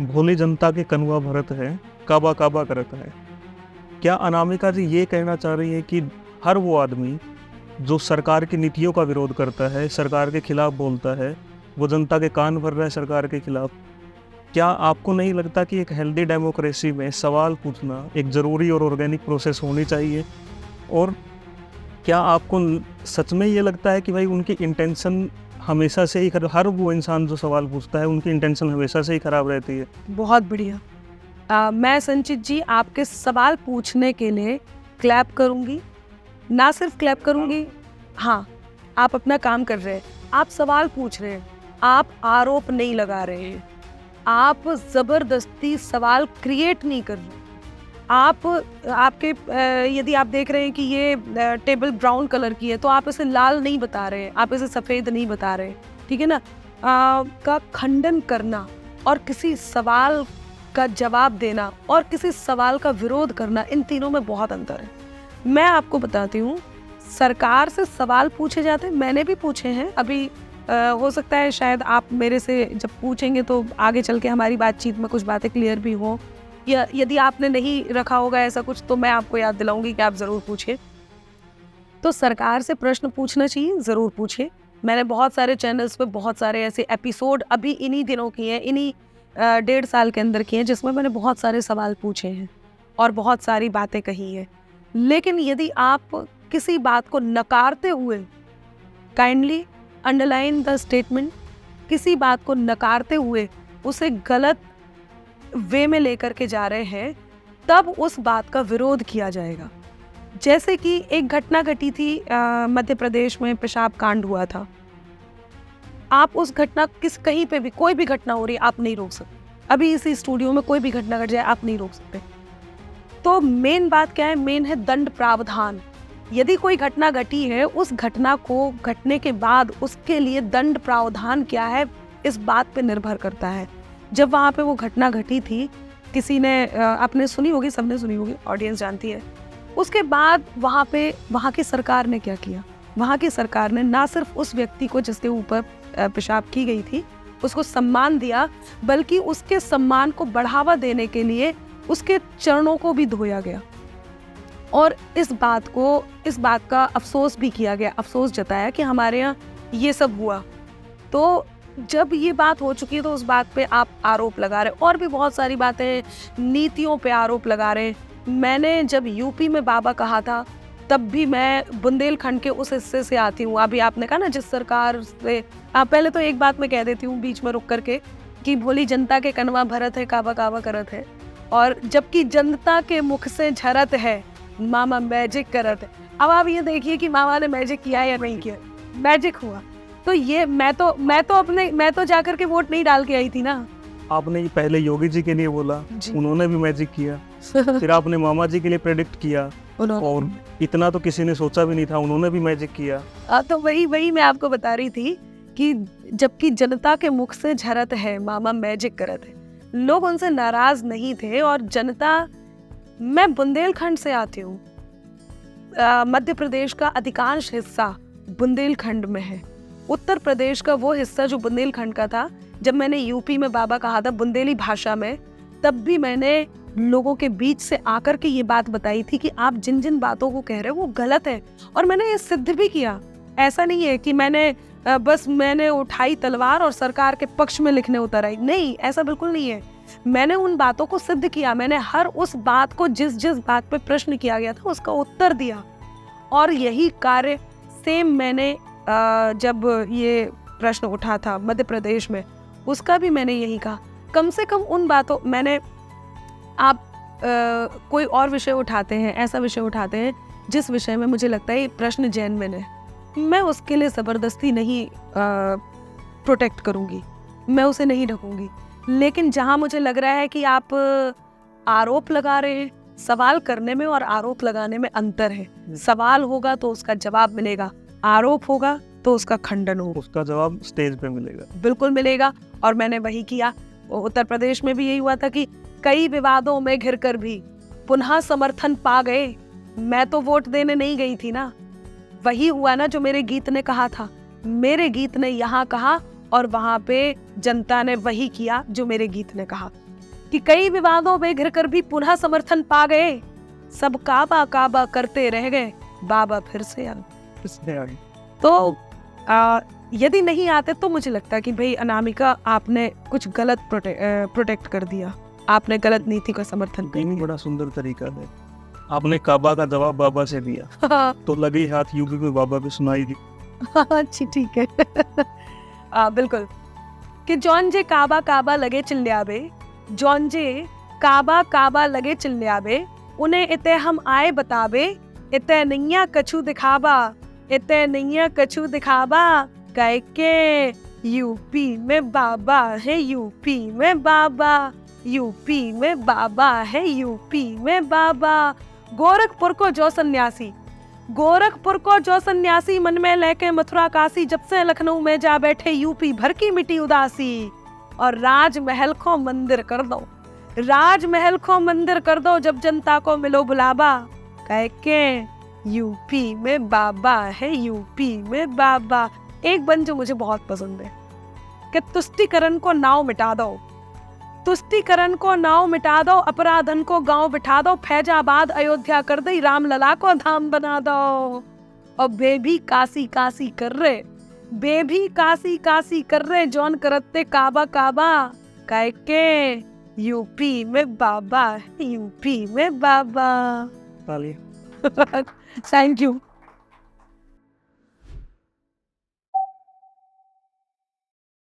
भोली जनता के कनुआ भरत है, काबा काबा करत है। क्या अनामिका जी ये कहना चाह रही है कि हर वो आदमी जो सरकार की नीतियों का विरोध करता है, सरकार के खिलाफ बोलता है, वो जनता के कान भर रहा है सरकार के खिलाफ? क्या आपको नहीं लगता कि एक हेल्दी डेमोक्रेसी में सवाल पूछना एक ज़रूरी और ऑर्गेनिक प्रोसेस होनी चाहिए? और क्या आपको सच में ये लगता है कि भाई उनकी इंटेंशन हमेशा से ही हर वो इंसान जो सवाल पूछता है उनकी इंटेंशन हमेशा से ही खराब रहती है? बहुत बढ़िया। मैं संचित जी आपके सवाल पूछने के लिए क्लैप करूंगी, ना सिर्फ क्लैप करूंगी, हाँ आप अपना काम कर रहे हैं, आप सवाल पूछ रहे हैं, आप आरोप नहीं लगा रहे हैं, आप ज़बरदस्ती सवाल क्रिएट नहीं कर रहे। आपके यदि आप देख रहे हैं कि ये टेबल ब्राउन कलर की है तो आप इसे लाल नहीं बता रहे हैं, आप इसे सफ़ेद नहीं बता रहे, ठीक है ना। का खंडन करना और किसी सवाल का जवाब देना और किसी सवाल का विरोध करना, इन तीनों में बहुत अंतर है। मैं आपको बताती हूँ, सरकार से सवाल पूछे जाते हैं, मैंने भी पूछे हैं। अभी हो सकता है शायद आप मेरे से जब पूछेंगे तो आगे चल के हमारी बातचीत में कुछ बातें क्लियर भी हों, या यदि आपने नहीं रखा होगा ऐसा कुछ तो मैं आपको याद दिलाऊंगी कि आप ज़रूर पूछिए। तो सरकार से प्रश्न पूछना चाहिए, ज़रूर पूछिए। मैंने बहुत सारे चैनल्स पे बहुत सारे ऐसे एपिसोड अभी इन्हीं दिनों किए हैं, इन्हीं 1.5 साल के अंदर किए हैं, जिसमें मैंने बहुत सारे सवाल पूछे हैं और बहुत सारी बातें कही हैं। लेकिन यदि आप किसी बात को नकारते हुए, काइंडली अंडरलाइन द स्टेटमेंट, किसी बात को नकारते हुए उसे गलत वे में लेकर के जा रहे हैं, तब उस बात का विरोध किया जाएगा। जैसे कि एक घटना घटी थी, मध्य प्रदेश में पेशाब कांड हुआ था। आप उस घटना कहीं पे भी कोई भी घटना हो रही है, आप नहीं रोक सकते। अभी इसी स्टूडियो में कोई भी घटना घट जाए, आप नहीं रोक सकते। तो मेन बात क्या है? मेन है दंड प्रावधान। यदि कोई घटना घटी है, उस घटना को घटने के बाद उसके लिए दंड प्रावधान क्या है, इस बात पे निर्भर करता है। जब वहाँ पे वो घटना घटी थी, किसी ने आपने सुनी होगी, सबने सुनी होगी, ऑडियंस जानती है। उसके बाद वहाँ की सरकार ने क्या किया? वहाँ की सरकार ने ना सिर्फ उस व्यक्ति को जिसके ऊपर पेशाब की गई थी उसको सम्मान दिया, बल्कि उसके सम्मान को बढ़ावा देने के लिए उसके चरणों को भी धोया गया और इस बात का अफसोस भी किया गया, अफसोस जताया कि हमारे यहाँ ये सब हुआ। तो जब ये बात हो चुकी है तो उस बात पे आप आरोप लगा रहे, और भी बहुत सारी बातें, नीतियों पे आरोप लगा रहे। मैंने जब यूपी में बाबा कहा था, तब भी मैं बुंदेलखंड के उस हिस्से से आती हूँ। अभी आपने कहा ना जिस सरकार से, पहले तो एक बात मैं कह देती हूँ बीच में रुक करके कि भोली जनता के कनवा भरत है, काबा काबा करत है, और जबकि जनता के मुख से झरत है, मामा मैजिक करत है। अब आप ये देखिए कि मामा ने मैजिक किया या नहीं किया, मैजिक हुआ। तो ये मैं तो जाकर के वोट नहीं डाल के आई थी ना। आपने पहले योगी जी के लिए बोला, उन्होंने भी मैजिक किया। फिर आपने मामा जी के लिए प्रेडिक्ट किया, और इतना तो किसी ने सोचा भी नहीं था, उन्होंने भी मैजिक किया। तो वही मैं आपको बता रही थी कि जबकि जनता के मुख से झरत है, मामा मैजिक करत है, लोग उनसे नाराज नहीं थे। और जनता, मैं बुंदेलखंड से आती हूँ, मध्य प्रदेश का अधिकांश हिस्सा बुंदेलखंड में है। उत्तर प्रदेश का वो हिस्सा जो बुंदेलखंड का था, जब मैंने यूपी में बाबा कहा था बुंदेली भाषा में, तब भी मैंने लोगों के बीच से आकर के ये बात बताई थी कि आप जिन जिन बातों को कह रहे हो वो गलत है, और मैंने ये सिद्ध भी किया। ऐसा नहीं है कि मैंने उठाई तलवार और सरकार के पक्ष में लिखने उतर आई, नहीं, ऐसा बिल्कुल नहीं है। मैंने उन बातों को सिद्ध किया, मैंने हर उस बात को, जिस बात पे प्रश्न किया गया था उसका उत्तर दिया। और यही कार्य सेम मैंने जब ये प्रश्न उठा था मध्य प्रदेश में, उसका भी मैंने यही कहा। कम से कम उन बातों, मैंने आप कोई और विषय उठाते हैं, ऐसा विषय उठाते हैं जिस विषय में मुझे लगता है ये प्रश्न जेन्युइन है, मैं उसके लिए ज़बरदस्ती नहीं प्रोटेक्ट करूँगी, मैं उसे नहीं ढकूँगी। लेकिन जहाँ मुझे लग रहा है कि आप आरोप लगा रहे हैं, सवाल करने में और आरोप लगाने में अंतर है। सवाल होगा तो उसका जवाब मिलेगा, आरोप होगा तो उसका खंडन होगा, उसका जवाब स्टेज पे मिलेगा, बिल्कुल मिलेगा। और मैंने वही किया। उत्तर प्रदेश में भी यही हुआ था कि कई विवादों में घिरकर भी पुनः समर्थन पा गए। मैं तो वोट देने नहीं गई थी ना, वही हुआ ना जो मेरे गीत ने कहा था। मेरे गीत ने यहाँ कहा और वहां पे जनता ने वही किया जो मेरे गीत ने कहा कि कई विवादों में घिर कर भी पुनः समर्थन पा गए, सब काबा काबा करते रह गए, बाबा फिर से आए। तो यदि नहीं आते तो मुझे लगता है कि भाई अनामिका आपने कुछ गलत प्रोटेक्ट कर दिया, आपने गलत नीति का समर्थन कर दिया। बड़ा सुंदर तरीका है, आपने काबा का जवाब बाबा से दिया। तो लगी हाथ यूपी में बाबा भी सुनाई दी। अच्छी ठीक है। बिल्कुल कि जौन जे काबा काबा लगे चिल्लावे, जौन जे काबा काबा लगे चिल्लावे, उन्हें इते हम आए बतावे, इते नैया कछु दिखावा, इते नैया कछु दिखावा, कह के यूपी में बाबा है, यूपी में बाबा, यूपी में बाबा है, यूपी में बाबा। गोरखपुर को जो सन्यासी, गोरखपुर को जो सन्यासी मन में लेके मथुरा काशी, जब से लखनऊ में जा बैठे यूपी भर की मिटी उदासी। और राजमहल को मंदिर कर दो, राजमहल को मंदिर कर दो, जब जनता को मिलो बुलावा, कह के यूपी में बाबा है, यूपी में बाबा। एक बन जो मुझे बहुत पसंद है कि तुष्टिकरण को नाव मिटा दो, तुष्टिकरण को नाव मिटा दो, अपराधन को गांव बिठा दो, फैजाबाद अयोध्या कर दई, रामलला को धाम बना दो। और बेबी काशी काशी कर रहे, बेबी काशी काशी कर रहे, जौन करते काबा काबा, कह के यूपी में बाबा, यूपी में बाबा। तालियां। Thank you.